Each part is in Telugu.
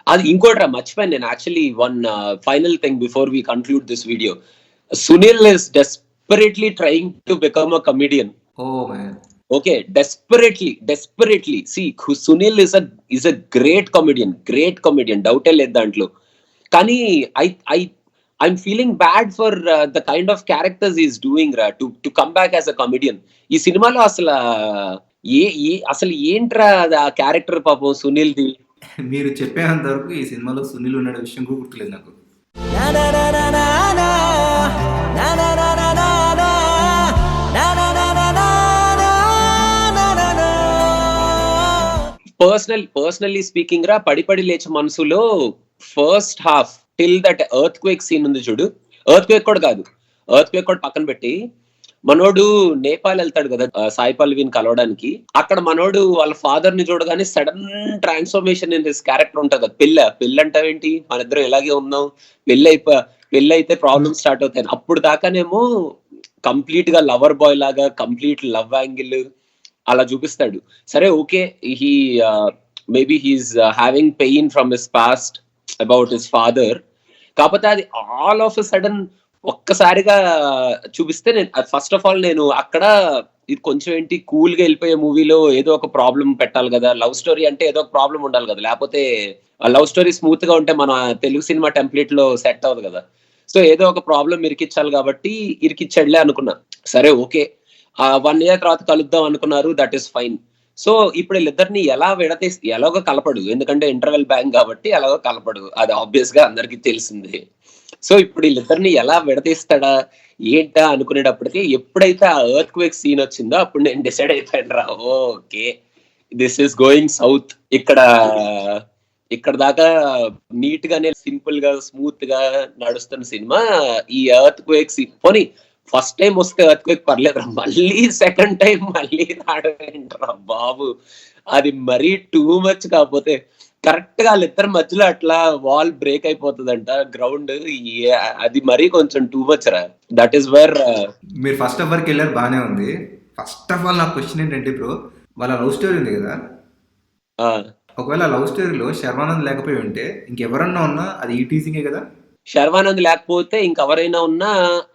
అది ఇంకోటి మర్చిపోయాను నేను. Actually one final thing before we conclude this video. Sunil is desperately trying to become a comedian. Okay, desperately. See, Sunil is a great comedian. Doubt లేదు దాంట్లో. కానీ I'm feeling bad for the kind of characters he's doing to come back as a comedian. ఈ సినిమాలో అసలు ఏంట్రా ఆ క్యారెక్టర్ పాపం సునీల్ ది. మీరు చెప్పేంత వరకు ఈ సినిమాలో సునీల్ ఉన్న విషయం కూడా గుర్తులేదు నాకు. పర్సనల్లీ స్పీకింగ్ రా, పడి పడి లేచే మనసులో first half till that earthquake scene ఉంది చూడు. ఎర్త్ క్వేక్ కూడా పక్కన పెట్టి, మనోడు నేపాల్ వెళ్తాడు కదా సాయి పల్లవిని కలవడానికి. అక్కడ మనోడు వాళ్ళ ఫాదర్ ని చూడగానే sudden transformation in this character ఉంటది. పెళ్ళి అంటావేంటి, మన ఇద్దరం ఇలాగే ఉన్నాం, పెళ్ళి అయితే ప్రాబ్లమ్ స్టార్ట్ అవుతాయి. అప్పుడు దాకానేమో కంప్లీట్ గా లవర్ బాయ్ లాగా, కంప్లీట్ లవ్ యాంగిల్ అలా చూపిస్తాడు. సరే okay, maybe he's having pain from his past about his father. కాకపోతే అది ఆల్ ఆఫ్ సడన్ ఒక్కసారిగా చూపిస్తే, నేను ఫస్ట్ ఆఫ్ ఆల్ నేను అక్కడ ఇది కొంచెం ఏంటి కూల్ గా వెళ్ళిపోయే మూవీలో ఏదో ఒక ప్రాబ్లం పెట్టాలి కదా. లవ్ స్టోరీ అంటే ఏదో ఒక ప్రాబ్లం ఉండాలి కదా, లేకపోతే లవ్ స్టోరీ స్మూత్ గా ఉంటే మన తెలుగు సినిమా టెంప్లెట్ లో సెట్ అవ్వదు కదా. సో ఏదో ఒక ప్రాబ్లం ఇరికిచ్చాలి కాబట్టి ఇరికిచ్చాడులే అనుకున్నా. సరే ఓకే, 1 year తర్వాత కలుద్దాం అనుకున్నారు, దట్ ఈస్ ఫైన్. సో ఇప్పుడు వీళ్ళిద్దరిని ఎలాగో కలపడు, ఎందుకంటే ఇంటర్వెల్ బ్యాంక్ కాబట్టి ఎలాగో కలపడు, అది ఆబ్వియస్ గా అందరికి తెలిసిందే. సో ఇప్పుడు వీళ్ళిద్దరిని ఎలా విడదీస్తాడా ఏంటా అనుకునేటప్పటికి, ఎప్పుడైతే ఆ ఎర్త్ క్వేక్ సీన్ వచ్చిందో అప్పుడు నేను డిసైడ్ అయిపోయాను రా, okay this is going south. ఇక్కడ దాకా నీట్ గానే సింపుల్ గా స్మూత్ గా నడుస్తున్న సినిమా ఈ ఎర్త్ క్వేక్ సీన్ పోనీ ఫస్ట్ టైం వస్తే ఎర్త్ క్వేక్ పర్లేదురా, మళ్ళీ సెకండ్ టైం మళ్ళీ రాడరా బాబు, అది మరీ టూ మచ్. కాకపోతే కరెక్ట్ గా వాళ్ళిద్దరి మధ్యలో అట్లా వాల్ బ్రేక్ అయిపోతుందంట గ్రౌండ్, అది మరీ కొంచెం టూ మచ్ రా. దట్ ఈస్ వేర్ మీరు ఫస్ట్ ఆఫ్ వరకు వెళ్ళారు, బాగానే ఉంది. ఫస్ట్ ఆఫ్ ఆల్ నా క్వశ్చన్ ఏంటంటే బ్రో, వాళ్ళ లవ్ స్టోరీ ఉంది కదా, ఒకవేళ లవ్ స్టోరీలో శర్వానంద్ లేకపోయి ఉంటే ఇంకెవరన్నా ఉన్నా అది ఈ టీజింగే కదా. శర్వానంద్ లేకపోతే ఇంకెవరైనా ఉన్నా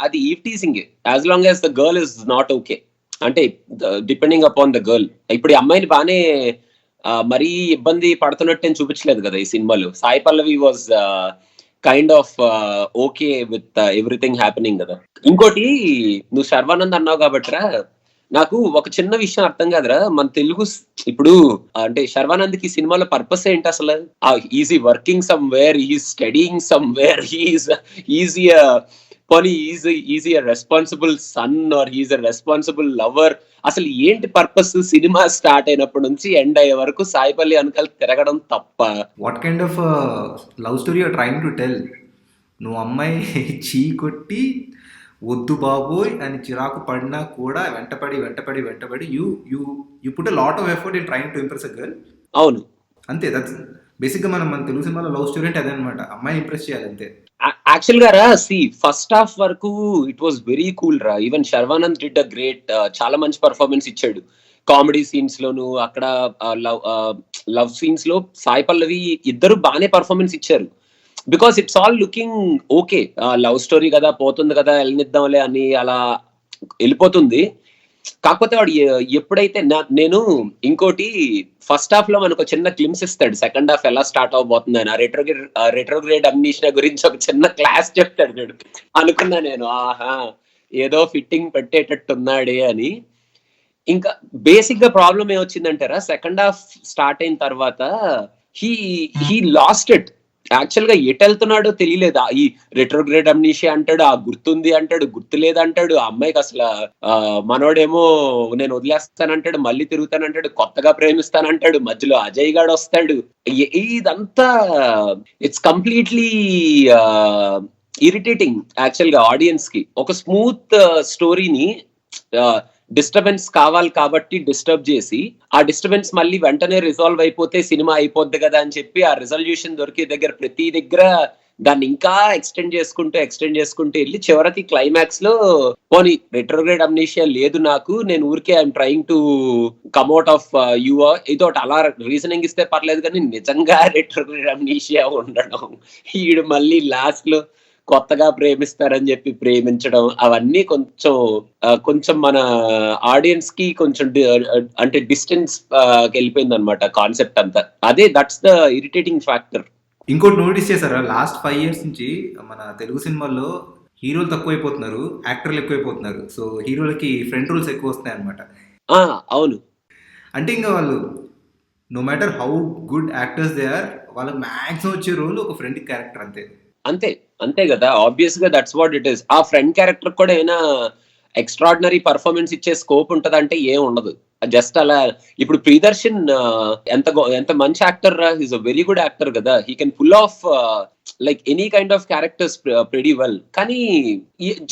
అది ఈ టీజింగే, as long as the girl is not okay. అంటే డిపెండింగ్ అపాన్ ద గర్ల్. ఇప్పుడు ఈ అమ్మాయిని బానే మరీ ఇబ్బంది పడుతున్నట్టు చూపించలేదు కదా ఈ సినిమాలో. Sai Pallavi was kind of okay with everything happening కదా. ఇంకోటి నువ్వు శర్వానంద్ అన్నావు కాబట్టిరా, నాకు ఒక చిన్న విషయం అర్థం కాదురా. మన తెలుగు ఇప్పుడు అంటే శర్వానంద్ కి సినిమాలో పర్పస్ ఏంటి అసలు? Is he working somewhere, is studying somewhere, is he responsible son or is a responsible lover. అసలు ఏంటి పర్పస్? సినిమా స్టార్ట్ అయినప్పటి నుంచి ఎండ్ అయ్యే వరకు సాయిపల్లి వెనకాల తిరగడం తప్ప. What kind of love story or trying to tell? నువ్వు అమ్మాయి చీ కొట్టి వద్దు బాబోయ్ అని చిరాకు పడినా కూడా వెంటపడి you put a lot of effort in trying to impress a girl. అవును, అంతే. దట్స్ బేసిక్ గా మన తెలుగు సినిమాలో లవ్ స్టోరీ అంటే అదే అనమాట, అమ్మాయిని ఇంప్రెస్ చేయాలి అంతే. యాక్చువల్ గా రా, ఫస్ట్ హాఫ్ వరకు ఇట్ వాస్ వెరీ కూల్ రా. Even Sharwanand did a great, చాలా మంచి పర్ఫార్మెన్స్ ఇచ్చాడు కామెడీ సీన్స్ లోను. అక్కడ లవ్ సీన్స్ లో సాయి పల్లవి ఇద్దరు బాగానే పర్ఫార్మెన్స్ ఇచ్చారు. Because it's all looking okay, love story కదా, పోతుంది కదా, వెళ్ళనిద్దాంలే అని అలా వెళ్ళిపోతుంది. కాకపోతే వాడు ఎప్పుడైతే నేను ఇంకోటి ఫస్ట్ హాఫ్ లో మనకు చిన్న క్లిమ్స్ ఇస్తాడు సెకండ్ హాఫ్ ఎలా స్టార్ట్ అవబోతుంది అని. రెట్రోగ్రేడ్ అమ్నీషియా గురించి ఒక చిన్న క్లాస్ చెప్తాడు చూడు. అనుకున్నా నేను, ఆహా ఏదో ఫిట్టింగ్ పెట్టేటట్టున్నాడే అని. ఇంకా బేసిక్ గా ప్రాబ్లం ఏమొచ్చిందంటారా, సెకండ్ హాఫ్ స్టార్ట్ అయిన తర్వాత హీ లాస్ట్ ఇట్. యాక్చువల్ గా ఎటు వెళ్తున్నాడో తెలియలేదు. ఈ రెట్రోగ్రేడ్ అమ్నీషియా అంటాడు, ఆ గుర్తుంది అంటాడు, గుర్తు లేదంటాడు. ఆ అమ్మాయికి అసలు మనోడేమో నేను వదిలేస్తానంటాడు, మళ్ళీ తిరుగుతానంటాడు, కొత్తగా ప్రేమిస్తానంటాడు, మధ్యలో అజయ్ గాడు వస్తాడు. ఇదంతా ఇట్స్ కంప్లీట్లీ ఇరిటేటింగ్ యాక్చువల్ గా ఆడియన్స్ కి. ఒక స్మూత్ స్టోరీని డిస్టర్బెన్స్ కావాలి కాబట్టి డిస్టర్బ్ చేసి, ఆ డిస్టర్బెన్స్ మళ్ళీ వెంటనే రిజాల్వ్ అయిపోతే సినిమా అయిపోద్ది కదా అని చెప్పి ఆ రిజల్యూషన్ దొరికే దగ్గర ప్రతి దగ్గర దాన్ని ఇంకా ఎక్స్టెండ్ చేసుకుంటూ వెళ్ళి చివరికి క్లైమాక్స్ లో పోనీ రెట్రోగ్రేడ్ అమ్నీషియా లేదు నాకు, నేను ఊరికే I'm trying to come at of ఇదోటి అలా రీజనింగ్ ఇస్తే పర్లేదు, కానీ నిజంగా రెట్రోగ్రేడ్ అమ్నీషియా ఉండడం, ఈడు మళ్ళీ లాస్ట్ లో కొత్తగా ప్రేమిస్తారని చెప్పి ప్రేమించడం, అవన్నీ కొంచెం మన ఆడియన్స్ కి కొంచెం అంటే డిస్టెన్స్ వెళ్ళిపోయింది అనమాట కాన్సెప్ట్ అంతా. అదే దట్స్ ద ఇరిటేటింగ్ ఫ్యాక్టర్. ఇంకోటి నోటీస్ చేశారా, లాస్ట్ 5 years నుంచి మన తెలుగు సినిమాల్లో హీరోలు తక్కువైపోతున్నారు, యాక్టర్లు ఎక్కువైపోతున్నారు. సో హీరోలకి ఫ్రంట్ రోల్స్ ఎక్కువ వస్తున్నాయి అనమాట. అవును. అంటే ఇంకా వాళ్ళు no matter how good actors they are, వాళ్ళకి మ్యాక్సిమం వచ్చే రోల్ ఒక ఫ్రెండ్ క్యారెక్టర్ అంతే. అంతే కదా, ఆబ్వియస్ గా దట్స్ వాట్ ఇట్ ఈస్. ఆ ఫ్రెండ్ క్యారెక్టర్ కూడా ఏమైనా ఎక్స్ట్రాడినరీ పర్ఫార్మెన్స్ ఇచ్చే స్కోప్ ఉంటదంటే ఏం ఉండదు. జస్ట్ అలా ఇప్పుడు ప్రియదర్శన్ ఎంత మంచి యాక్టర్ రా, is a very good actor కదా, he can pull off like any kind of characters pretty well. కానీ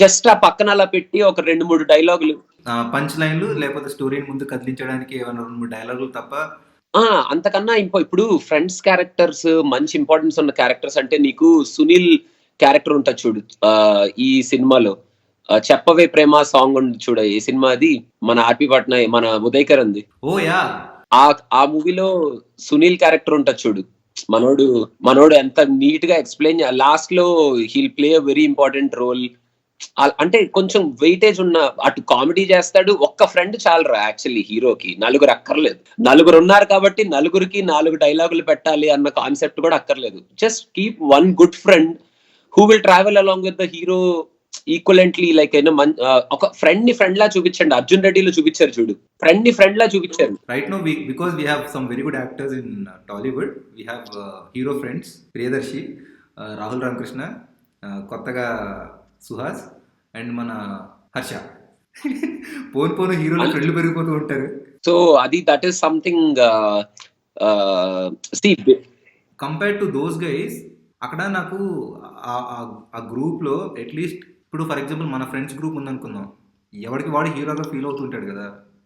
జస్ట్ ఆ పక్కన అలా పెట్టి ఒక 2-3 డైలాగులు, పంచ్ లైన్లు లేకపోతే స్టోరీని ముందు కదిలించడానికి ఏమైనా 2-3 డైలాగులు తప్ప అంతకన్నా ఇప్పుడు ఫ్రెండ్స్ క్యారెక్టర్స్ మంచి ఇంపార్టెన్స్ ఉన్న క్యారెక్టర్స్ అంటే నీకు సునీల్ క్యారెక్టర్ ఉంటుంది చూడు ఈ సినిమాలో, చెప్పవే ప్రేమ సాంగ్ ఉంది చూడ, ఈ సినిమా అది మన ఆర్పి పట్నాయక్ మన ఉదయకర్ ఉంది. ఓ యా, ఆ మూవీలో సునీల్ క్యారెక్టర్ ఉంటుంది చూడు, మనోడు ఎంత నీట్ గా ఎక్స్ప్లెయిన్, లాస్ట్ లో he'll play a very important role. అంటే కొంచెం వెయిటేజ్ ఉన్న, అటు కామెడీ చేస్తాడు, ఒక్క ఫ్రెండ్ చాలరా యాక్చువల్లీ హీరోకి, నలుగురు అక్కర్లేదు. నలుగురు ఉన్నారు కాబట్టి నలుగురికి 4 డైలాగులు పెట్టాలి అన్న కాన్సెప్ట్ కూడా అక్కర్లేదు. Just keep one good friend who will travel along with the hero equivalently. Like ఒక ఫ్రెండ్ ని ఫ్రెండ్ లా చూపించండి. అర్జున్ రెడ్డిలో చూపించారు చూడు, ఫ్రెండ్ ని ఫ్రెండ్ లా చూపించారు. Right no because we have some very good actors in Tollywood. We have hero friends Priyadarshi, Rahul Ramakrishna, కొత్తగా సుహాస్ అండ్ మన హర్ష. పోను హీరోల ఫ్రెండ్లు పెరిగిపోతూ ఉంటారు. సో అది that is something compared to those guys. అక్కడ నాకు ఆ గ్రూప్లో అట్లీస్ట్ ఇప్పుడు ఫర్ ఎగ్జాంపుల్ మన ఫ్రెండ్స్ గ్రూప్ ఉందనుకుందాం, ఎవరికి వాడు హీరోగా ఫీల్ అవుతుంటాడు కదా.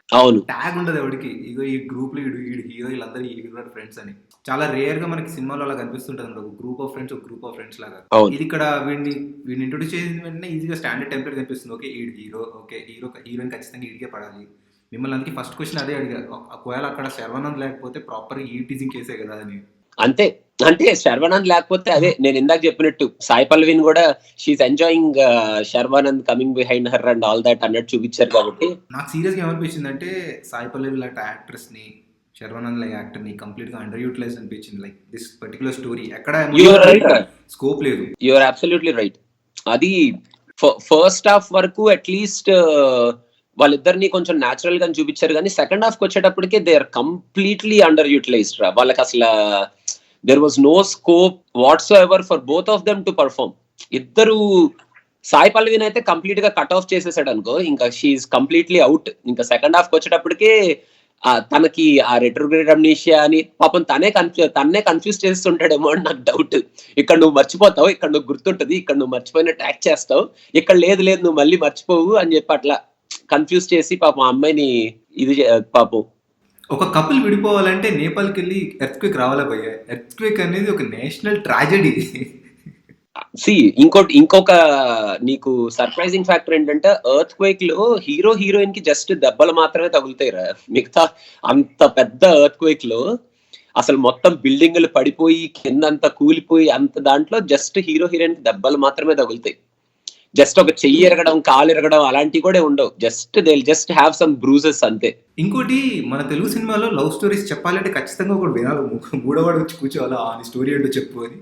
అవును, ట్యాగ్ ఉండదు ఎవరికి, ఇగో ఈ గ్రూప్ లో ఈ హీరో, వీళ్ళందరూ ఈ హీరో ఫ్రెండ్స్ అని. చాలా రేర్ గా మనకి సినిమాలో అలా కనిపిస్తుంటది, ఒక గ్రూప్ ఆఫ్ ఫ్రెండ్స్ లాగా. ఇది ఇక్కడ వీడిని ఇంట్రొడ్యూస్ చేసిన వెంటనే ఈజీగా స్టాండర్డ్ టెంప్లెట్ కనిపిస్తుంది. ఓకే ఈడు హీరో, ఓకే హీరోయిన్ ఖచ్చితంగా ఈడికే పడాలి. మిమ్మల్ని అందుకే ఫస్ట్ క్వశ్చన్ అదే అడిగా, ఒకవేళ అక్కడ శర్వానంద్ లేకపోతే ప్రాపర్ ఈ టీజింగ్ చేసే కదా అని. అంతే, అంటే శర్వానంద్ లేకపోతే అదే నేను ఇందాక చెప్పినట్టు సాయి పల్లవిని కూడా she's enjoying Sharwanand coming behind her and all that అన్నట్టు చూపించారు. కాబట్టి నాకు సీరియస్ గా ఏమనిపించింది అంటే, సాయి పల్లవి లాంటి యాక్ట్రెస్ ని, శర్వానంద్ లాంటి యాక్టర్ ని కంప్లీట్ గా అండర్ యూటిలైజ్ అనిపించింది. లైక్ దిస్ పర్టికులర్ స్టోరీ ఎక్కడ స్కోప్ లేదు. You are absolutely right. అది ఫస్ట్ హాఫ్ వరకు అట్లీస్ట్ వాళ్ళిద్దరిని కొంచెం న్యాచురల్ గా చూపించారు, కానీ సెకండ్ హాఫ్ కి వచ్చేటప్పటికే they are completely underutilised రా. వాళ్ళకి అసలు there was no scope whatsoever for both of them to perform. ఇద్దరు సాయి పల్లవిని అయితే కంప్లీట్ గా కట్ ఆఫ్ చేసేసాడు అనుకో, ఇంకా షీఈస్ కంప్లీట్లీ అవుట్. ఇంకా సెకండ్ హాఫ్ కి వచ్చేటప్పటికే తనకి ఆ రెట్రోగ్రేడ్ అమ్నీషియా అని పాపం తన్నే కన్ఫ్యూజ్ చేస్తుంటాడేమో అని నాకు డౌట్. ఇక్కడ నువ్వు మర్చిపోతావు, ఇక్కడ నువ్వు గుర్తుంటది, ఇక్కడ నువ్వు మర్చిపోయినట్టు యాక్ట్ చేస్తావు, ఇక్కడ లేదు నువ్వు మళ్ళీ మర్చిపోవు అని చెప్పి అట్లా కన్ఫ్యూజ్ చేసి పాపం అమ్మాయిని ఇది పాపం. ఒక కపుల్ విడిపోవాలంటే నేపాల్కి వెళ్ళి ఎర్త్క్వేక్ రావాలా భయ్యా. ఎర్త్క్వేక్ అనేది ఒక నేషనల్ ట్రాజెడీ. ఇంకొక నీకు సర్ప్రైజింగ్ ఫ్యాక్టర్ ఏంటంటే, ఎర్త్ క్వేక్ లో హీరోయిన్ కి జస్ట్ దెబ్బలు మాత్రమే తగులుతాయి రా. మిగతా అంత పెద్ద ఎర్త్ క్వేక్ లో అసలు మొత్తం బిల్డింగ్లు పడిపోయి కిందంతా కూలిపోయి అంత దాంట్లో జస్ట్ హీరోయిన్ కి దెబ్బలు మాత్రమే తగులుతాయి. జస్ట్ ఒక చెయ్యి ఎరగడం, కాలు ఎరగడం అలాంటివి కూడా ఉండవు. జస్ట్ హ్యావ్ సమ్ బ్రూజెస్ అంతే. ఇంకోటి, మన తెలుగు సినిమాలో లవ్ స్టోరీస్ చెప్పాలంటే ఖచ్చితంగా ఒకటి వినాలి, మూడోవాడు వచ్చి కూర్చోవాలా ఆ స్టోరీ ఏంటో చెప్పు అని.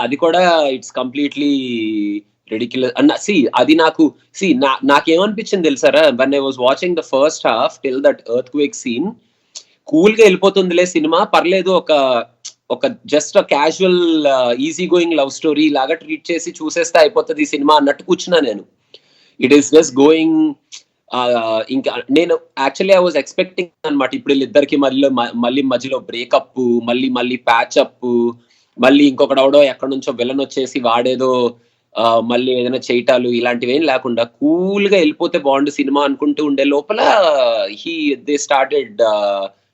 అది కూడా ఇట్స్ కంప్లీట్లీ రెడిక్యులస్ అన్న. అది నాకేమనిపించింది తెలుసారా, when I was watching the first half till that earthquake scene, cool గా వెళ్ళిపోతుందిలే సినిమా, పర్లేదు, ఒక just casual easy going love story లాగా ట్రీట్ చేసి చూసేస్తే అయిపోతుంది ఈ సినిమా అన్నట్టు కూర్చున్నా నేను. It is just going. ఇంకా నేను యాక్చువల్లీ ఐ వాజ్ ఎక్స్పెక్టింగ్ అనమాట, ఇప్పుడు వీళ్ళిద్దరికి మళ్ళీ మధ్యలో బ్రేకప్, మళ్ళీ ప్యాచప్, మళ్ళీ ఇంకొకడవడో ఎక్కడి నుంచో విలన్ వచ్చేసి వాడేదో మళ్ళీ ఏదైనా చేయటాలు ఇలాంటివి ఏం లేకుండా కూల్ గా వెళ్ళిపోతే బాగుండు సినిమా అనుకుంటూ ఉండే లోపల they started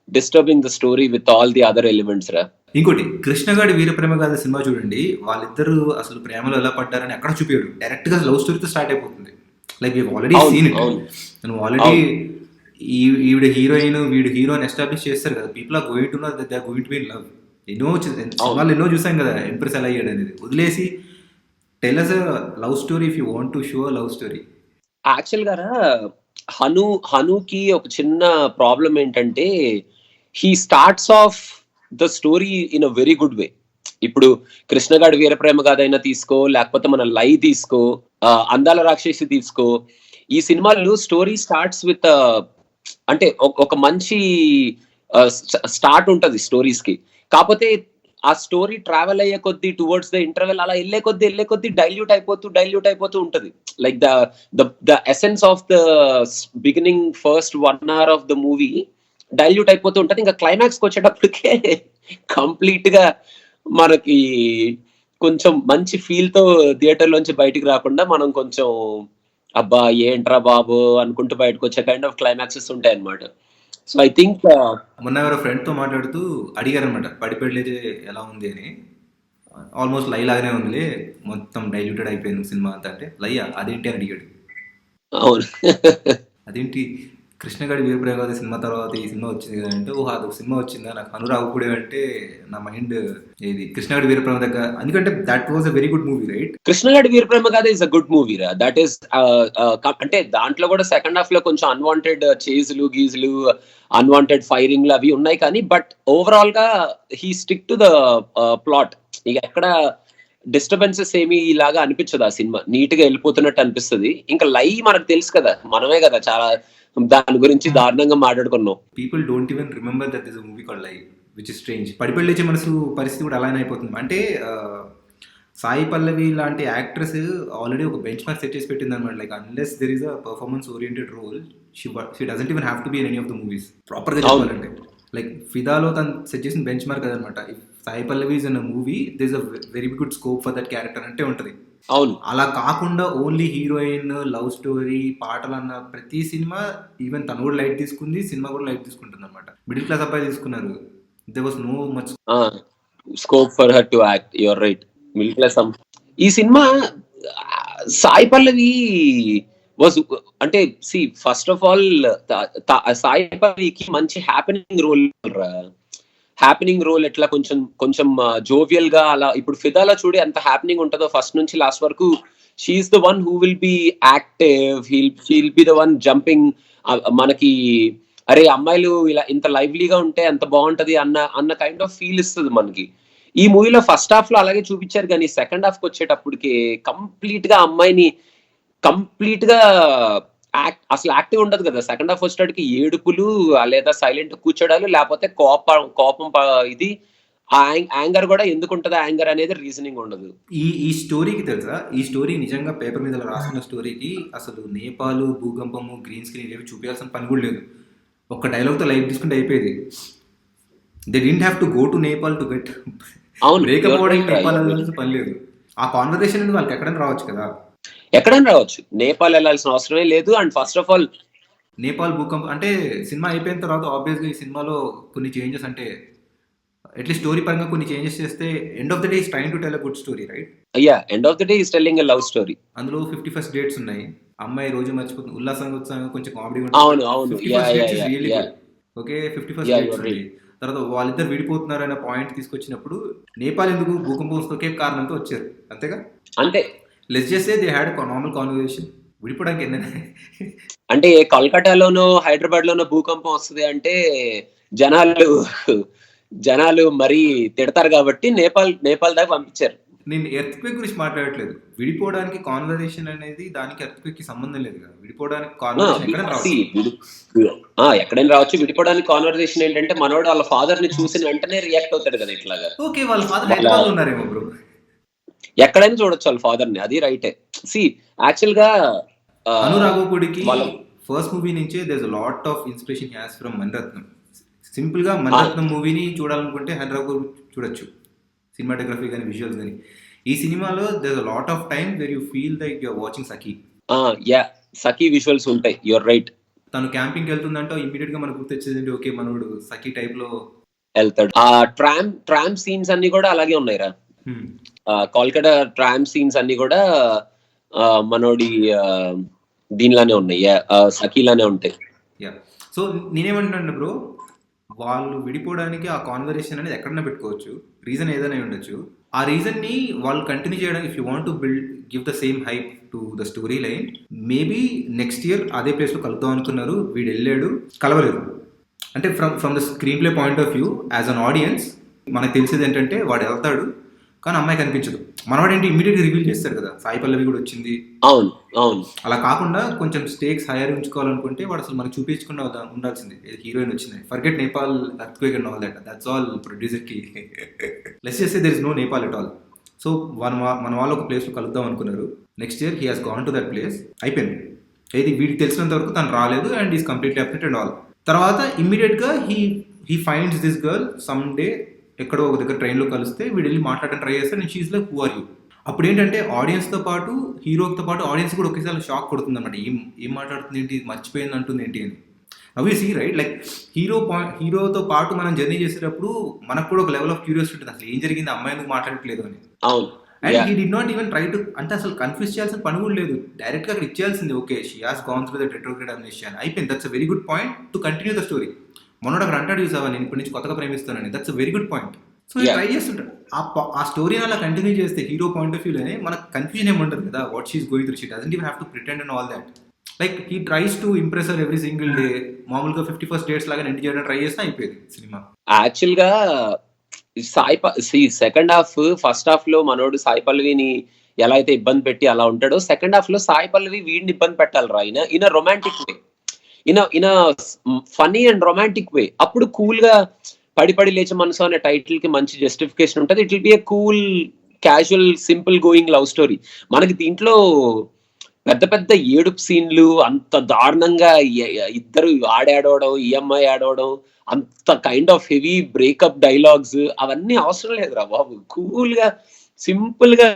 disturbing the story with all the other elements రా. ఇంకోటి కృష్ణగాడి వీరప్రేమ గాథ సినిమా చూడండి, వాళ్ళిద్దరూ అసలు ప్రేమలో ఎలా పడ్డారని ఎక్కడ చూపించాడు, డైరెక్ట్ గా లవ్ స్టోరీతో స్టార్ట్ అయిపోతుంది. లైక్ వీ ఆల్రెడీ అవును సీన్ ఇట్. అవును నువ్వు ఆల్రెడీ అవును ఈవిడ హీరోయిన్ వీడు హీరోని ఎస్టాబ్లిష్ చేస్తారు కదా, people are going to know that they are going to be in love. ఎన్నో అవును. సినిమాలు ఎన్నో చూసాం కదా ఎంప్రెస్ ఎలా అయ్యాడు అనేది. వదిలేసి tell us love story if you want to show love story. Actual గా హనుకి ఒక చిన్న ప్రాబ్లం ఏంటంటే he starts off the story in a very good way. ఇప్పుడు కృష్ణగాడి వీరప్రేమ గాథైనా తీసుకో, లేకపోతే మన లై తీసుకో, అందాల రాక్షసి తీసుకో, ఈ సినిమాలు స్టోరీ స్టార్ట్స్ విత్ అంటే ఒక మంచి స్టార్ట్ ఉంటది స్టోరీస్ కి. కాకపోతే ఆ స్టోరీ ట్రావెల్ అయ్యే కొద్దీ టువర్డ్స్ ద ఇంటర్వెల్ అలా వెళ్ళే కొద్దీ డైల్యూట్ అయిపోతూ ఉంటది. Like the essence of the beginning first 1 hour of the movie dilute అయిపోతూ ఉంటది. ఇంకా క్లైమాక్స్ కి వచ్చేటప్పటికే కంప్లీట్ గా మనకి కొంచెం మంచి ఫీల్ తో థియేటర్ లోంచి బయటికి రాకుండా మనం కొంచెం అబ్బా ఏంట్రా బాబు అనుకుంటూ బయటకు వచ్చే కైండ్ ఆఫ్ క్లైమాక్సెస్ ఉంటాయి అనమాట. సో ఐ థింక్ మొన్న ఎవరో ఫ్రెండ్తో మాట్లాడుతూ అడిగారనమాట పడిపెళ్ళేది ఎలా ఉంది అని. ఆల్మోస్ట్ లై లాగానే ఉందిలే, మొత్తం డైల్యూటెడ్ అయిపోయింది సినిమా అంతా అంటే. లయ్యా అదేంటి అని అడిగాడు. అవును అదేంటి కృష్ణగాడి వీరప్రేమ సినిమా తర్వాత ఈ సినిమా వచ్చింది కదా అంటే, ఓహో అదొక సినిమా వచ్చిందా, నాకు అనురాగ్ కూడా అంటే నా మైండ్ ఏది కృష్ణగాడి వీరప్రేమ దగ్గర, ఎందుకంటే that was a very good movie right. Krishnagadi Veeraprema Gatha is a good movie రా. దట్ ఈస్ అంటే దాంట్లో కూడా సెకండ్ హాఫ్ లో కొంచెం అన్వాంటెడ్ చేజులు గీజులు, అన్వాంటెడ్ ఫైరింగ్లు అవి ఉన్నాయి కానీ, బట్ ఓవరాల్ గా he stick to the plot. ఇక ఎక్కడ డిస్టర్బెన్సెస్ ఏమి ఇలాగా అనిపించదు. ఆ సినిమా నీట్ గా వెళ్ళిపోతున్నట్టు అనిపిస్తుంది. ఇంకా లై మనకు తెలుసు కదా, మనమే కదా చాలా దాని గురించి దారుణంగా మాట్లాడుకున్నాం. People don't even remember that is a movie called లై, విచ్ ఇస్ స్ట్రేంజ్. పడిపెళ్ళి లేచే మనసు పరిస్థితి కూడా అలానే అయిపోతుంది. అంటే సాయి పల్లవి లాంటి యాక్ట్రెస్ ఆల్రెడీ ఒక బెంచ్ మార్క్ సెట్ చేసి పెట్టింది అనమాట. Like unless there is a performance oriented role, she doesn't even have to be in any of the movies. ప్రాపర్గా చెప్పాలంటే లైక్ ఫిదాలో తను సెట్ చేసిన బెంచ్ మార్క్ అదనమాట. If Sai Pallavi is in a movie this a very good scope for that character అంటే ఉంటుంది. అవును అలా కాకుండా ఓన్లీ హీరోయిన్, లవ్ స్టోరీ, పాటలు అన్న ప్రతి సినిమా, ఈవెన్ తను కూడా లైట్ తీసుకుంది, సినిమా కూడా లైట్ తీసుకుంటుంది అనమాట. మిడిల్ క్లాస్ అబ్బాయి తీసుకున్నారు. There was no much scope for her to act. You're right. Middle class ఈ సినిమా సాయి పల్లవి వాజ్ అంటే see first of all Sai పల్లవికి మంచి హ్యాపెనింగ్ రోల్ ఎట్లా కొంచెం కొంచెం జోవియల్ గా అలా. ఇప్పుడు ఫిదాలో చూడి ఎంత హ్యాపెనింగ్ ఉంటుందో ఫస్ట్ నుంచి లాస్ట్ వరకు. She's the one who will be active, he'll be the one jumping. మనకి అరే అమ్మాయిలు ఇలా ఇంత లైవ్లీగా ఉంటే ఎంత బాగుంటది అన్న అన్న కైండ్ ఆఫ్ ఫీల్ ఇస్తుంది మనకి. ఈ మూవీలో ఫస్ట్ హాఫ్ లో అలాగే చూపించారు కానీ సెకండ్ హాఫ్ కి వచ్చేటప్పటికి కంప్లీట్ గా అమ్మాయిని కంప్లీట్ గా అసలు యాక్టివ్ ఉండదు కదా. సెకండ్ హాఫ్ వచ్చేటప్పటికి ఏడుపులు, లేదా సైలెంట్ కూర్చోడాలు, లేకపోతే కోపం ఇది యాంగర్ కూడా ఎందుకు ఉంటది, యాంగర్ అనేది రీజనింగ్ ఉండదు. ఈ స్టోరీకి తెలుసా, ఈ స్టోరీ నిజంగా పేపర్ మీద రాసుకున్న స్టోరీకి అసలు నేపాల్ భూకంపము గ్రీన్ స్క్రీన్ ఏవి చూపించాల్సిన పని కూడా లేదు. ఒక్క డైలాగ్తో లైట్ తీసుకుంటే అయిపోయేది. They didn't have to go to Nepal to get breakup అవ్వడానికి నేపాల్ వెళ్ళాల్సిన పని లేదు. ఆ కాన్వర్సేషన్ అనేది వాళ్ళకి ఎక్కడైనా రావచ్చు కదా, ఎక్కడైనా రావచ్చు. నేపాల్ వెళ్ళాల్సిన అవసరమే లేదు. And first of all Nepal భూకంపం అంటే సినిమా అయిపోయిన తర్వాత ఆబ్వియస్గా ఈ సినిమాలో కొన్ని చేంజెస్, అంటే అట్లీస్ట్ స్టోరీ పరంగా కొన్ని చేంజెస్ చేస్తే end of the day is trying to tell a good story right. అయ్యా end of the day is telling a love story. అందులో 51st డేట్స్ ఉన్నాయి, అమ్మాయి రోజు మర్చిపోతుంది, ఉల్లాసంగా ఉత్సాహంగా కొంచెం కామెడీ అవును అవును ఓకే. 51st డేట్స్ ఉంది. తర్వాత వాళ్ళిద్దరు విడిపోతున్నారు అనే పాయింట్ తీసుకొచ్చినప్పుడు నేపాల్ ఎందుకు భూకంపం ఒకే కారణంతో వచ్చారు అంతేగా. అంటే let's just say they had normal conversation. విడిపోవడానికి ఏంటంటే అంటే కల్కటాలోనో హైదరాబాద్ లోనో భూకంపం వస్తుంది అంటే జనాలు మరీ తిడతారు కాబట్టి నేపాల్ దాకా పంపించారు. నేను ఎర్త్క్వేక్ గురించి మాట్లాడట్లేదు. విడిపోవడానికి కాన్వర్సేషన్ అనేది దానికి ఎర్త్క్వేక్ కి సంబంధం లేదు కదా. విడిపోవడానికి కాన్వర్సేషన్ ఎక్కడైనా రావచ్చు. విడిపోవడానికి కాన్వర్సేషన్ ఏంటంటే మనోడు వాళ్ళ ఫాదర్ ని చూసిన వెంటనే రియాక్ట్ అవుతాడు కదా ఇట్లాగా. ఓకే వాళ్ళ ఫాదర్ హైదరాబాద్ ఉన్నారేమో బ్రో. ఎక్కడైనా చూడొచ్చు వాళ్ళ ఫాదర్ ని, అది రైటే. సి యాక్చువల్ గా అనురాఘోపుడికి ఫస్ట్ మూవీ నుంచే there is a lot of inspiration has from Mani Ratnam. Simple గా మణిరత్నం మూవీని చూడాలనుకుంటే హైదరాబాద్ చూడొచ్చు, సినిమాటోగ్రఫీ కానీ విజువల్స్ కానీ. ఈ సినిమాలో there is a lot of time where you feel like you are watching Sakhi. Sakhi visuals ఉంటాయి. You're right. తను క్యాంపింగ్కి వెళ్తుందంటే ఇమీడియట్ గా మనకు గుర్తొచ్చేది ఓకే మనోడు సఖీ టైప్ లో వెళ్తాడు. ఆ ట్రామ్ సీన్స్ అన్ని కూడా అలాగే ఉన్నాయిరా. హ్మ్. కోల్కతా ట్రామ్ సీన్స్ అన్ని కూడా మనోడి దీనిలానే ఉన్నాయి, సఖీలానే ఉంటాయి. యా సో నేనేమంటున్నాను బ్రో, వాళ్ళు విడిపోవడానికి ఆ కాన్వర్సేషన్ అనేది ఎక్కడైనా పెట్టుకోవచ్చు, రీజన్ ఏదైనా ఉండొచ్చు. ఆ రీజన్ ని వాళ్ళు కంటిన్యూ చేయడానికి if you want to build give the same hype to the story line, maybe next year అదే ప్లేస్ లో కలుద్దాం అనుకున్నారు, వీడు వెళ్ళాడు, కలవలేదు. అంటే from the screen play point of view as an audience మనకు తెలిసేది ఏంటంటే వాడు వెళ్తాడు కానీ అమ్మాయి కనిపించదు. మనవాడు ఏంటి ఇమీడియట్గా రివీల్ చేస్తారు కదా సాయి పల్లవి కూడా వచ్చింది. అవును అవును. అలా కాకుండా కొంచెం స్టేక్స్ హైయర్ ఉంచుకోవాలనుకుంటే వాడు అసలు మనకు చూపించకుండా ఉండాల్సింది హీరోయిన్ వచ్చింది. Forget Nepal earthquake and all that, that's all producer కి. Let's just say there is no Nepal at all. So మన వాళ్ళు ఒక ప్లేస్లో కలుద్దాం అనుకున్నారు, next year he has gone to that place, అయిపోయింది. ఇది వీడికి తెలిసినంత వరకు తను రాలేదు and is completely upset and all. తర్వాత ఇమ్మీడియట్గా he finds this girl some day ఎక్కడో ఒక దగ్గర ట్రైన్లో కలిస్తే వీడు వెళ్ళి మాట్లాడడం ట్రై చేస్తే నేను she's like who are you. అప్పుడు ఏంటంటే ఆడియన్స్తో పాటు హీరోతో పాటు ఆడియన్స్ కూడా ఒకేసారి షాక్ కొడుతుంది అనమాట, ఏం మాట్లాడుతుంది ఏంటి, మర్చిపోయింది అంటుంది ఏంటి అని. అవి సీ రైట్, లైక్ హీరోతో పాటు మనం జర్నీ చేసేటప్పుడు మనకు కూడా ఒక లెవెల్ ఆఫ్ క్యూరియాసిటీ ఉంటుంది, అసలు ఏం జరిగింది, అమ్మాయి ఎందుకు మాట్లాడట్లేదు అని. అవును. And he did not even try to, అంటే అసలు కన్ఫ్యూజ్ చేయాల్సిన పని కూడా లేదు, డైరెక్ట్గా అక్కడ ఇచ్చేయాల్సింది. Okay she has gone through the retrograde amnesia, అయిపోయింది. That's a very good point to continue the story. మొన్నటి అక్కడ అంటాడు చూసావా నేను ఇప్పటి నుంచి కొత్తగా ప్రేమిస్తానని, that's a very good point. So try చేస్తుంటాడు ఆ స్టోరీని అలా కంటిన్యూ చేస్తే హీరో పాయింట్ ఆఫ్ వ్యూలోనే మనకు కన్ఫ్యూజన్ ఏమి ఉంటుంది కదా, what she's going through, she doesn't even have to pretend and all that. Like he tries to impress her every single day. మామూలుగా 51st డేట్స్ లాగా ఎండ్ చేయడం ట్రై చేసినా అయిపోయింది సినిమా. యాక్చువల్ గా సెకండ్ హాఫ్, ఫస్ట్ హాఫ్ లో మనోడు సాయి పల్లవిని ఎలా అయితే ఇబ్బంది పెట్టి అలా ఉంటాడో, సెకండ్ హాఫ్ లో సాయి పల్లవి వీడిని ఇబ్బంది పెట్టాలరా in romantic way, in funny and romantic way. అప్పుడు కూల్ గా పడి పడి లేచే మనసు అనే టైటిల్ కి మంచి జస్టిఫికేషన్ ఉంటుంది. It will be A cool casual simple going love story. మనకి దీంట్లో పెద్ద పెద్ద ఏడుపు సీన్లు అంత దారుణంగా ఇద్దరు ఆడాడవడం, ఈఎంఐ ఆడవడం, అంత kind of heavy breakup dialogues అవన్నీ అవసరం లేదురా బాబు. కూల్ గా సింపుల్ గా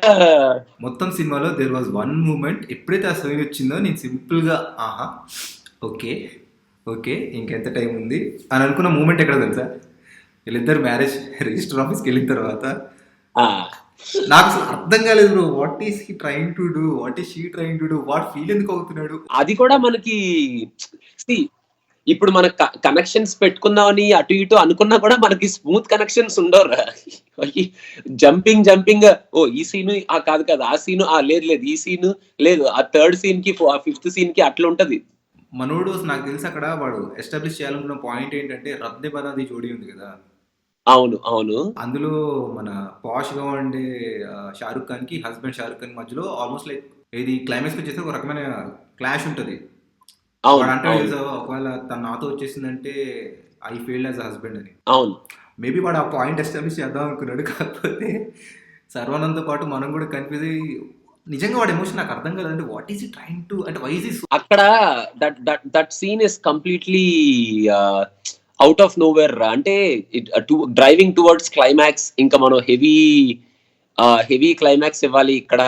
మొత్తం సినిమాలో దేర్ వాజ్ వన్ మూమెంట్, ఎప్పుడైతే ఆ సీన్ వచ్చిందో నేను సింపుల్ గా ఆహా ఓకే ఓకే ఇంకెంత టైం ఉంది అని అనుకున్న మూమెంట్ ఎక్కడ తెలుసా, వీళ్ళిద్దరు మ్యారేజ్ రిజిస్టర్ ఆఫీస్కి వెళ్ళిన తర్వాత. నాకు అసలు అర్థం కాలేదు bro, what is he trying to do, what is she trying to do, what feel ఎందుకు అవుతున్నాడు. అది కూడా మనకి ఇప్పుడు మన కనెక్షన్స్ పెట్టుకుందామని అటు ఇటు అనుకున్నా కూడా మనకి స్మూత్ కనెక్షన్స్ ఉండవురా. జంపింగ్ ఓ ఈ సీను కాదు కాదు, ఆ సీను లేదు ఈ సీను లేదు, ఆ థర్డ్ సీన్ కి ఫిఫ్త్ సీన్ కి అట్లా ఉంటది. మనోడు నాకు తెలిసి అక్కడ వాడు ఎస్టాబ్లిష్ చేయాలనుకున్న పాయింట్ ఏంటంటే రబ్దే బనాది జోడీ ఉంది కదా. అవును అవును. అందులో మన పాష్ గా ఉండే షారుఖ్ ఖాన్ కి హస్బెండ్ షారుఖ్ ఖాన్ మధ్యలో ఆల్మోస్ట్ లైక్ ఇది క్లైమాక్స్ వచ్చేసి ఒక రకమైన క్లాష్ ఉంటది. వాడు అంటాడు ఒకవేళ తన నాతో వచ్చేసిందంటే I failed as a husband అని. అవును. మేబీ వాడు ఆ పాయింట్ ఎస్టాబ్లిష్ చేద్దాం అనుకున్నాడు, కాకపోతే సర్వానంద్తో పాటు మనం కూడా కన్ఫ్యూజ్ అయ్యి నిజంగా వాడి ఎమోషన్ నాకు అర్థం కాలేదంటే what is he trying to, అంటే వై ఇస్ ఇస్ అక్కడ that scene is completely out of nowhere. అంటే డ్రైవింగ్ టువర్డ్స్ క్లైమాక్స్, ఇంకా మనం హెవీ క్లైమాక్స్ ఇవ్వాలి ఇక్కడ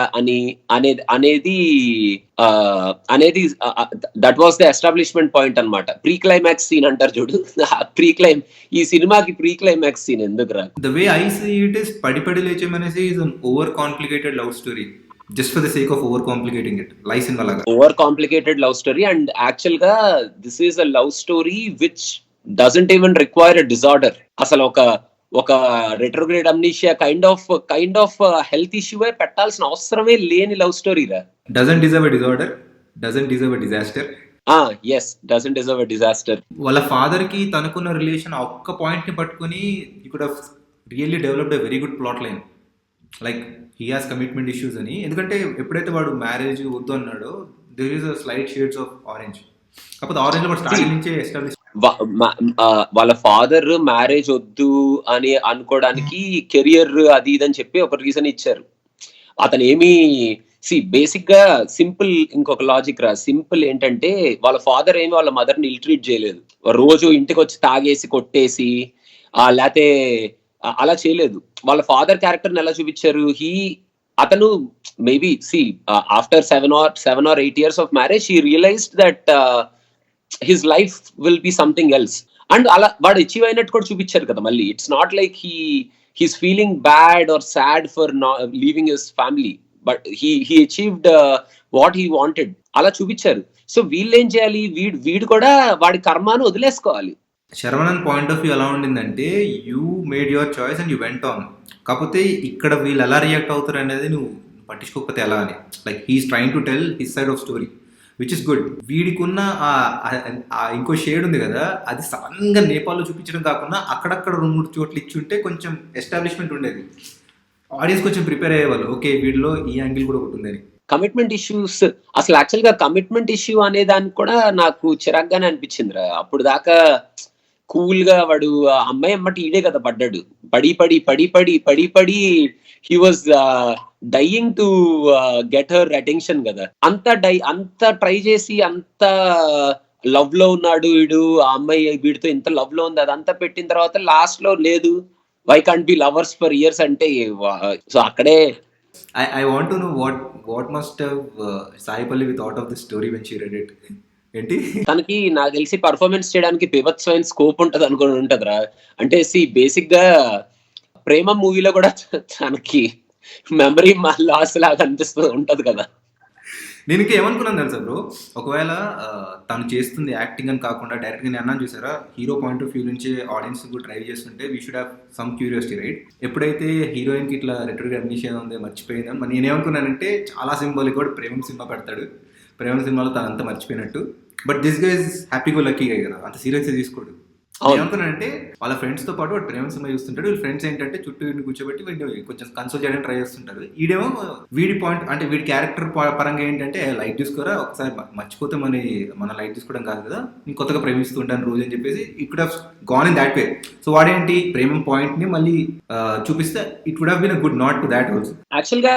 అనేది that was the establishment point అనమాట. ప్రీ క్లైమాక్స్ సీన్ అంటారు చూడు, ఈ సినిమాకి ప్రీ క్లైమాక్స్ సీన్ ఎందుకు రా. The way I see it is Padi పడి Leche Manasu is an over complicated love story, just for the sake of over complicating it. Life in అలాగా over complicated love story. And actual గా this is a love story which doesn't even require a disorder. అసలు ఒక retrograde amnesia kind of health ఇష్యూవే పెట్టాల్సిన అవసరమే లేని లవ్ స్టోరీ రా. Doesn't deserve a disorder, doesn't deserve a disaster. yes, doesn't deserve a disaster. వాళ్ళ ఫాదర్ కి తనకున్న రిలేషన్ ఆ ఒక్క పాయింట్ ని పట్టుకుని you could have really developed a very good plot line, like he has commitment issues అని. ఎందుకంటే ఎప్పుడైతే వాడు మ్యారేజ్ వద్దు అన్నాడో there is a slight shades of Orange, కాకపోతే ఆరెంజ్ లో స్టార్టింగ్ నుంచే ఎస్టాబ్లిష్. వాళ్ళ ఫాదర్ మ్యారేజ్ వద్దు అని అనుకోవడానికి కెరియర్ అది ఇదని చెప్పి ఒక రీజన్ ఇచ్చారు. అతను ఏమి బేసిక్ గా సింపుల్, ఇంకొక లాజిక్ రా, సింపుల్ ఏంటంటే వాళ్ళ ఫాదర్ ఏమి వాళ్ళ మదర్ ని ఇల్ ట్రీట్ చేయలేదు. రోజు ఇంటికి వచ్చి తాగేసి కొట్టేసి లేతే అలా చేయలేదు. వాళ్ళ ఫాదర్ క్యారెక్టర్ ని ఎలా చూపించారు, అతను maybe after 7 or 8 years of marriage he realized that his life will be something else. And అలా వాడు అచీవ్ అయినట్టు కూడా చూపించారు కదా మళ్ళీ. It's not like he's feeling bad or sad for leaving his family, but he achieved what he wanted, అలా చూపించారు. సో వీళ్ళు ఏం చేయాలి, వీడు కూడా వాడి కర్మాను వదిలేసుకోవాలి. శరవణన్ పాయింట్ ఆఫ్ వ్యూ ఎలా ఉండిందంటే, you made your choice and you went on. కాకపోతే ఇక్కడ వీళ్ళు ఎలా రియాక్ట్ అవుతారు అనేది నువ్వు పట్టించుకోకపోతే ఎలా అని. Like he's trying to tell his side of story which is good. వీడికున్న ఇంకో షేడ్ ఉంది కదా, అది సడన్గా నేపాల్లో చూపించడం కాకుండా అక్కడక్కడ 2-3 చోట్ల ఇచ్చి ఉంటే కొంచెం ఎస్టాబ్లిష్మెంట్ ఉండేది. ఆడియన్స్ కొంచెం ప్రిపేర్ అయ్యేవాళ్ళు, ఓకే వీడిలో ఈ యాంగిల్ కూడా ఒకటి ఉందని. కమిట్మెంట్ ఇష్యూస్, అసలు యాక్చువల్ గా కమిట్మెంట్ ఇష్యూ అనే దానికి కూడా నాకు చిరాగ్గానే అనిపించిందిరా. అప్పుడు దాకా కూల్ గా వాడు అమ్మాయి అమ్మటి ఈడే కదా పడ్డాడు, పడి పడి పడి పడి పడి పడి he was dyeing to get her attention కదా. అంత ట్రై చేసి అంత లవ్ లో ఉన్నాడు వీడు, ఆ అమ్మాయి వీడితో ఇంత లవ్ లో ఉంది, అదంతా పెట్టిన తర్వాత లాస్ట్ లో లేదు, why can't be lovers for years అంటే, సో అక్కడే I want to know what must have Sai Pallavi thought of the story when she read it. ఏంటి తనకి నాకు తెలిసి పర్ఫార్మెన్స్ చేయడానికి బీభత్సమైన స్కోప్ ఉంటది అనుకుని ఉంటదిరా. అంటే బేసిక్ గా ప్రేమ మూవీలో కూడా తనకి మెమరీ లాస్ లాగా అనిపిస్తూ ఉంటది కదా. నేను ఇంకా ఏమనుకున్నాను తెలుసా బ్రో, ఒకవేళ తను చేస్తుంది యాక్టింగ్ అని కాకుండా డైరెక్ట్గా నేను అన్నాను చూసారా, హీరో పాయింట్ ఆఫ్ వ్యూ నుంచి ఆడియన్స్ కూడా డ్రైవ్ చేస్తుంటే we should have some curiosity right. ఎప్పుడైతే హీరోయిన్కి ఇట్లా రిటర్గా అమ్నిషియా ఉంది మర్చిపోయిందని, మరి నేనేమనుకున్నానంటే చాలా సింబాలిక్ కూడా ప్రేమ సినిమా పెడతాడు, ప్రేమ సినిమాలో తను అంతా మర్చిపోయినట్టు. But this guy is happy go lucky guy కదా, అంత సీరియస్గా తీసుకోడు. ఏమనుకున్నానంటే వాళ్ళ ఫ్రెండ్స్ తో పాటు వాడు ప్రేమ సినిమా చూస్తుంటాడు, వీళ్ళ ఫ్రెండ్స్ ఏంటంటే చుట్టూ వీడిని కూర్చోబెట్టి వీడిని కొంచెం కన్సోల్ చేయడానికి ట్రై చేస్తుంటారు. వీడేమో వీడి పాయింట్ అంటే వీడి క్యారెక్టర్ పరంగా ఏంటంటే, లైట్ తీసుకోరా ఒకసారి మర్చిపోతే మన లైట్ తీసుకోవడం కాదు కదా, నేను కొత్తగా ప్రేమిస్తుంటాను రోజు అని చెప్పేసి it could have gone in that way. So వాడేంటి ప్రేమ పాయింట్ ని మళ్ళీ చూపిస్తే it would have been a good not to that also. Actual గా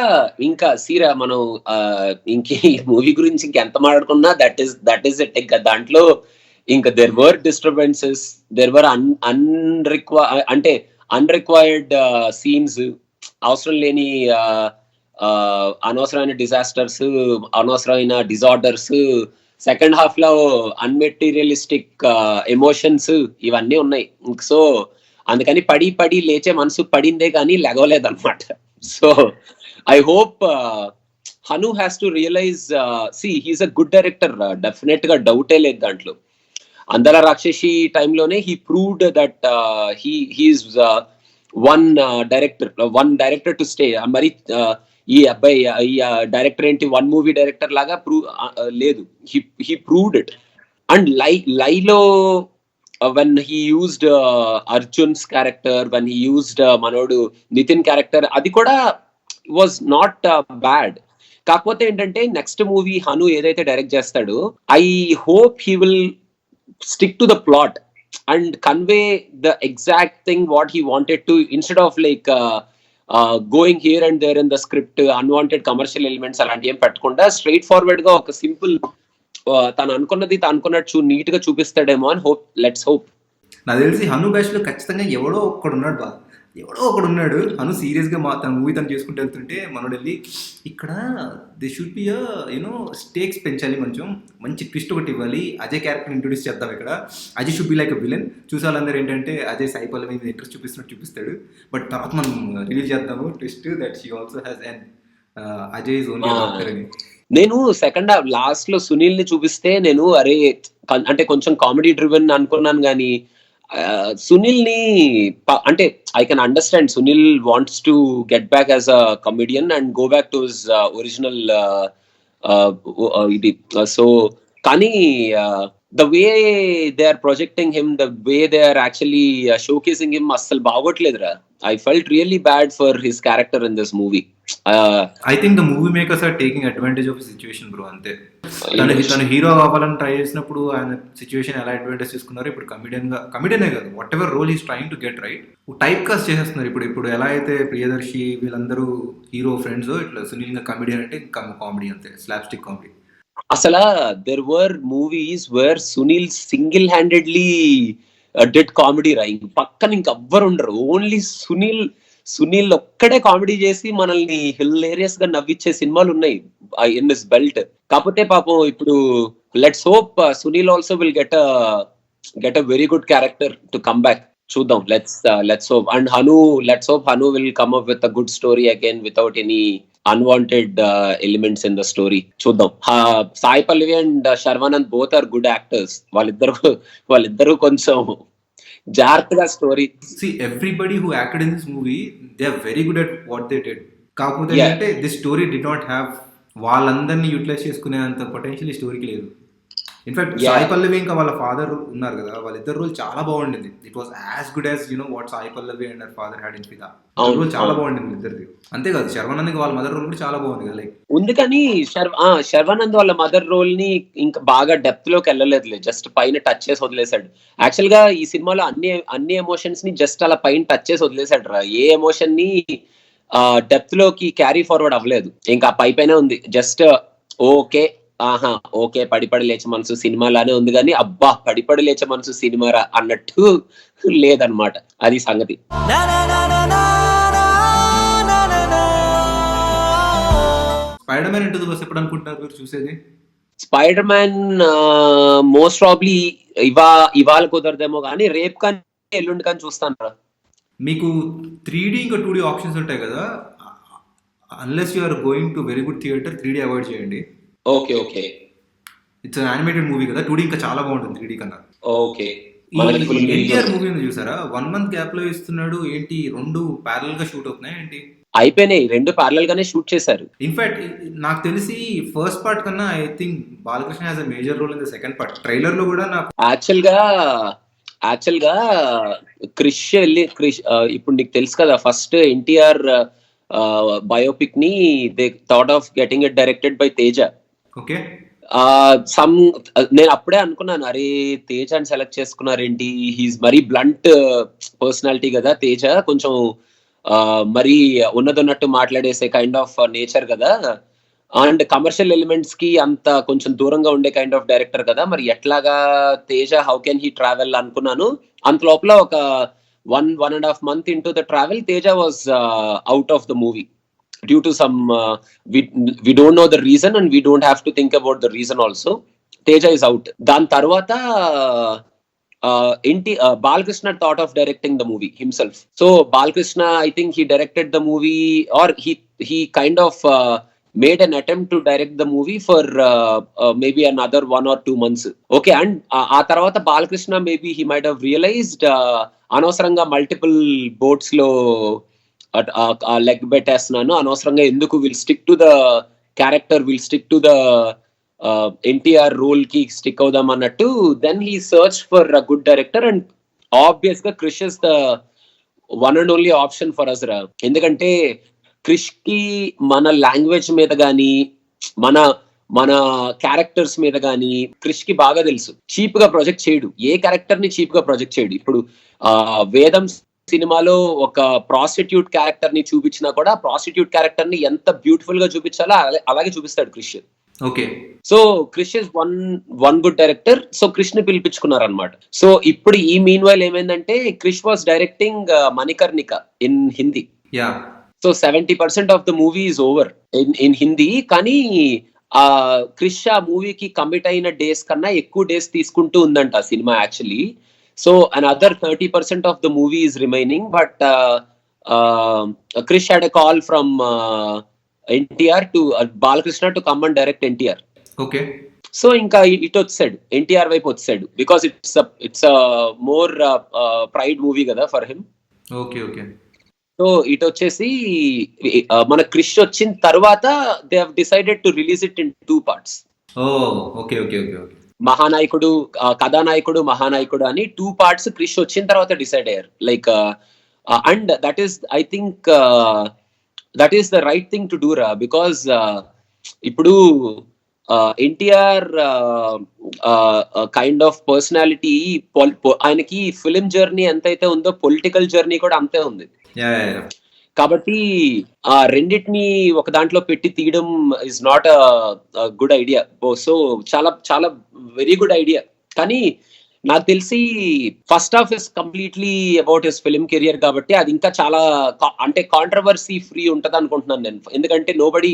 ఇంకా సీరా మనం ఇంకే మూవీ గురించి ఇంకెంత మాట్లాడుకున్నా దట్ ఈస్ ఎట్. ఇంకా దాంట్లో ఇంకా there were disturbances, there were unrequired scenes, అవసరం లేని అనవసరమైన డిజాస్టర్స్, అనవసరమైన డిజార్డర్స్, సెకండ్ హాఫ్ లో అన్మెటీరియలిస్టిక్ ఎమోషన్స్ ఇవన్నీ ఉన్నాయి. సో అందుకని పడి పడి లేచే మనసు పడిందే కానీ లెగవలేదన్నమాట. So I hope Hanu has to realize, he's a good director, definite గా డౌటే లేదు దాంట్లో. అందల రాక్షసి టైంలోనే he proved that he's one director to stay. మరి ఈ అబ్బాయి ఈ డైరెక్టర్ ఏంటి వన్ మూవీ డైరెక్టర్ లాగా లేదు, హీ ప్రూవ్డ్ ఇట్. అండ్ లైలో when he used Arjun's character, when he used మనోడు నితిన్ క్యారెక్టర్, అది కూడా వాజ్ నాట్ బ్యాడ్. కాకపోతే ఏంటంటే నెక్స్ట్ మూవీ హను ఏదైతే డైరెక్ట్ చేస్తాడో, I hope he will stick to the plot and convey the exact thing what he wanted to, instead of like going here and there in the script, unwanted commercial elements అలాంటి ఏం పెట్టకుండా స్ట్రైట్ ఫార్వర్డ్ గా ఒక సింపుల్ తను అనుకున్నది తను అనుకున్నట్టు నీట్ గా చూపిస్తాడేమో అని లెట్స్ హోప్. నాకు తెలిసి హను బ్యాచ్ లో ఖచ్చితంగా ఎవడో ఒకడు ఉన్నాడు హను సీరియస్ గా తన మూవీ తను చేసుకుంటూ వెళ్తుంటే మనోడు వెళ్ళి ఇక్కడ ది షుడ్ బి యూనో స్టేక్స్ పెంచాలి, కొంచెం మంచి ట్విస్ట్ ఒకటి ఇవ్వాలి, అజయ్ క్యారెక్టర్ ఇంట్రొడ్యూస్ చేద్దాం ఇక్కడ, Ajay should be like a villain. చూసే వాళ్ళందరూ ఏంటంటే అజయ్ సాయి పల్లవి మీద ఇంట్రెస్ట్ చూపిస్తాడు, బట్ తర్వాత మనం రిలీజ్ చేద్దాము twist that she also has and Ajay is only doctor అని. నేను సెకండ్ హాఫ్ లాస్ట్ లో సునీల్ ని చూపిస్తే నేను అరే అంటే కొంచెం కామెడీ డ్రివెన్ అనుకున్నాను, కానీ సునీల్ ని అంటే I can understand Sunil wants to get back as a comedian and go back to his original ఇది. సో కానీ the way they are projecting him, the way they are actually showcasing him అస్సలు బాగోట్లేదురా. I felt really bad for his character in this movie. I think the movie makers are taking advantage of situation bro, అంతే. తను హీరో అవ్వాలని ట్రై చేసినప్పుడు ఆయన సిచ్యువేషన్ ఎలా అడ్వాంటేజ్ తీసుకున్నారు, ఇప్పుడు కమిడియనే కాదు whatever role is trying to get right, type cast చేసేస్తున్నారు. ఇప్పుడు ఎలా అయితే ప్రియదర్శి వీళ్ళందరూ హీరో ఫ్రెండ్స్, ఇట్లా సునీల్ కమిడియన్ అంటే కామెడీ, అంతే స్లాప్ స్టిక్ కామెడీ. అసలు there were movies where Sunil single handedly dead comedy రా, పక్కన ఇంకెవ్వరు ఉండరు, ఓన్లీ సునీల్ ఒక్కడే కామెడీ చేసి మనల్ని హిలేరియస్ గా నవ్విచ్చే సినిమాలు ఉన్నాయి ఇన్ దిస్ బెల్ట్. కాకపోతే పాపం ఇప్పుడు let's hope Sunil also will get a very good character to come back. చూద్దాం, let's hope. And let's hope Hanu will come up with a good story again without any unwanted elements in the story. చూద్దాం. Sai Pallavi and Sharwanand both are good actors. వాళ్ళిద్దరు కొంచెం జాగ్రత్తగా story. See, everybody who acted in this movie, they are very good at what they did. కాకపోతే Yeah. ఏంటంటే this story did not have వాళ్ళందరినీ యూటిలైజ్ చేసుకునేంత పొటెన్షియల్ ఈ స్టోరీకి లేదు. In fact Yeah. సాయి పల్లవి ఇంకా వాళ్ళ ఫాదర్ ఉన్నారు కదా, వాళ్ళిద్దరు రోల్ చాలా బాగుండింది. It was as good as what Sai Pallavi and her father had in ఫిదా. రోల్ చాలా బాగుండింది ఇద్దరిది. అంతేకాదు శర్వానంద్ వాళ్ళ మదర్ రోల్ కూడా చాలా బాగుంది కదా. లైక్ ఉంది కానీ శర్వానంద్ వాళ్ళ మదర్ రోల్ ని ఇంకా బాగా డెప్త్ లోకి వెళ్ళలేదులే, జస్ట్ పైన టచ్ చేసి వదిలేశాడు. యాక్చువల్ గా ఈ సినిమాలో అన్ని ఎమోషన్స్ ని జస్ట్ అలా పైన టచ్ చేసి వదిలేశాడు రా. ఏ ఎమోషన్ ని డెప్త్ లోకి క్యారీ ఫార్వర్డ్ అవ్వలేదు. ఇంకా పైన ఉంది జస్ట్ ఓకే, ఆహా ఓకే, పడి పడి లేచే మనసు సినిమాలానే ఉంది కానీ అబ్బా పడి పడి లేచే మనసు సినిమారా అన్నట్టు లేదనమాట. అది సంగతి. Spider Man into the Verse ఎప్పుడు అనుకుంటున్నారు మీరు చూసేది? స్పైడర్ మ్యాన్ మోస్ట్ ప్రాబ్లీ ఇవాళ కుదరదేమో కానీ రేపు కానీ ఎల్లుండి కానీ చూస్తాను రా. మీకు 3D ఇంకా 2D ఆప్షన్స్ ఉంటాయి కదా, unless you are going to very good theatre 3D avoid చేయండి. Okay okay. It's animated movie కదా, 2D ఇంకా చాలా బాగుంటుంది 3D కన్నా. ఓకే. ఎన్టీఆర్ మూవీ ఉంది చూసారా, 1 month గ్యాప్ లో ఇస్తున్నాడు ఏంటి, 2 ప్యారల్ గా షూట్ అవుతున్నాయి ఏంటి? అయిపోయినాయి, 2 ప్యారలల్ గానే షూట్ చేశారు. ఇన్ఫాక్ట్ నాకు తెలిసి ఫస్ట్ పార్ట్ కన్నా I think Balakrishna has a major role in the second part. Trailer లో కూడా నాకు యాక్చువల్ గా క్రిష్ ఇప్పుడు నీకు తెలుసు కదా, ఫస్ట్ ఎన్టీఆర్ బయోపిక్ ని they thought of getting it directed by Teja. Okay. నేను అప్పుడే అనుకున్నాను, అరే తేజ అని సెలెక్ట్ చేసుకున్నారేంటి, హీస్ మరీ బ్లంట్ పర్సనాలిటీ కదా తేజ, కొంచెం మరీ ఉన్నదన్నట్టు మాట్లాడేసే కైండ్ ఆఫ్ నేచర్ కదా, అండ్ కమర్షియల్ ఎలిమెంట్స్ కి అంత కొంచెం దూరంగా ఉండే కైండ్ ఆఫ్ డైరెక్టర్ కదా, మరి ఎట్లాగా Teja how can he travel అనుకున్నాను. అంత లోపల ఒక 1.5 months into the travel, Teja was out of the movie due to some we don't know the reason and we don't have to think about the reason also. Teja is out. Dan tarvata Balkrishna thought of directing the movie himself. So Balkrishna, I think he directed the movie, or he kind of made an attempt to direct the movie for maybe another 1 or 2 months. Okay, and aa tarvata Balkrishna maybe he might have realized అనవసరంగా మల్టిపుల్ బోట్స్ లో లెగ్ పెట్టేస్తున్నాను, అనవసరంగా ఎందుకు, will stick to the character, will stick to the NTR role కి స్టిక్ అవుదాం అన్నట్టు. Then he search for a good director and obvious గా Krish is the one and only option for us రా. ఎందుకంటే క్రిష్ కి మన లాంగ్వేజ్ మీద గానీ మన క్యారెక్టర్స్ మీద గానీ క్రిష్ కి బాగా తెలుసు. చీప్ గా ప్రొజెక్ట్ చేయడు, ఏ క్యారెక్టర్ ని చీప్ గా ప్రొజెక్ట్ చేయడు. ఇప్పుడు వేదం సినిమాలో ఒక ప్రాస్టిట్యూట్ క్యారెక్టర్ ని చూపించినా కూడా ప్రాస్టిట్యూట్ క్యారెక్టర్ ని ఎంత బ్యూటిఫుల్ గా చూపించాలో అలాగే చూపిస్తాడు Krish. Okay. So Krish is one good director. So Krish ని పిలిపించుకున్నారు అనమాట. సో ఇప్పుడు ఈ మీన్ వైల్ ఏమైందంటే Krish was directing Manikarnika in Hindi. So 70% of the movie is over in Hindi. కానీ క్రిష్ ఆ మూవీకి కమిట్ అయిన డేస్ కన్నా ఎక్కువ డేస్ తీసుకుంటూ ఉందంట cinema actually. So another 30% of the movie is remaining, but Krish had a call from NTR to Balakrishna to come and direct NTR. Okay. So ఇంకా ఇటు వచ్చాడు, ఎన్టీఆర్ వైపు వచ్చాడు, because it's more pride movie కదా for him. Okay okay. So ఇటు వచ్చేసి మన క్రిష్ వచ్చిన తర్వాత they have decided to release it in 2 parts. Okay okay okay okay. Mahanayakudu, Kathanayakudu, Mahanayakudu అని 2 parts క్రిష్ వచ్చిన తర్వాత డిసైడ్ అయ్యారు. Like and that is, I think that is the right thing to do రా. బికాస్ ఇప్పుడు ఎన్టీఆర్ కైండ్ ఆఫ్ పర్సనాలిటీ, ఆయనకి ఫిలిం జర్నీ ఎంతైతే ఉందో పొలిటికల్ జర్నీ కూడా అంతే ఉంది. కాబట్టి ఆ రెండింటిని ఒక దాంట్లో పెట్టి తీయడం is not a good idea. So చాలా చాలా వెరీ గుడ్ ఐడియా. కానీ నాకు తెలిసి first half is completely about his film career కాబట్టి అది ఇంకా చాలా అంటే కాంట్రవర్సీ ఫ్రీ ఉంటది అనుకుంటున్నాను నేను. ఎందుకంటే nobody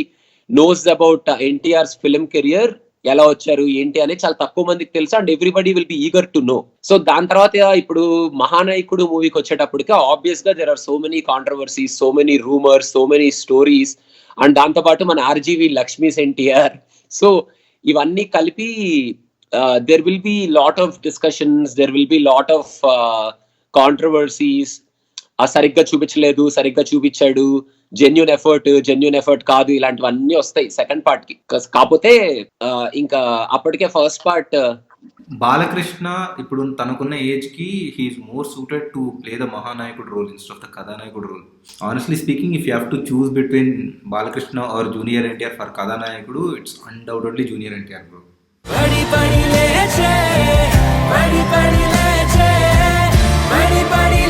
knows about NTR's film career, ఎలా వచ్చారు ఏంటి అనేది చాలా తక్కువ మందికి తెలుసు. And everybody will be eager to know. So దాని తర్వాత ఇప్పుడు మహానాయకుడు మూవీకి వచ్చేటప్పటికి ఆబ్వియస్ గా there are so many controversies, so many rumours, so many stories. And దాంతో పాటు మన ఆర్జీవి లక్ష్మీస్ ఎన్టీఆర్. సో ఇవన్నీ కలిపి there will be lot of discussions, there will be lot of controversies. సరిగ్గా చూపించలేదు, సరిగ్గా చూపించాడు, జెన్యూన్ ఎఫర్ట్ కాదు, ఇలాంటివన్నీ వస్తాయి సెకండ్ పార్ట్ కి. కాకపోతే ఇంకా అప్పటికే ఫస్ట్ పార్ట్ బాలకృష్ణ ఇప్పుడు తనకున్న ఏజ్ కి he's more suited to play the Mahanayakudu role instead of the Kathanayakudu role. Honestly speaking, if you have to choose between Balakrishna or junior NTR for Kathanayakudu, it's undoubtedly junior NTR bro. Padi పడి లేచే, పడి పడి లేచే, పడి పడి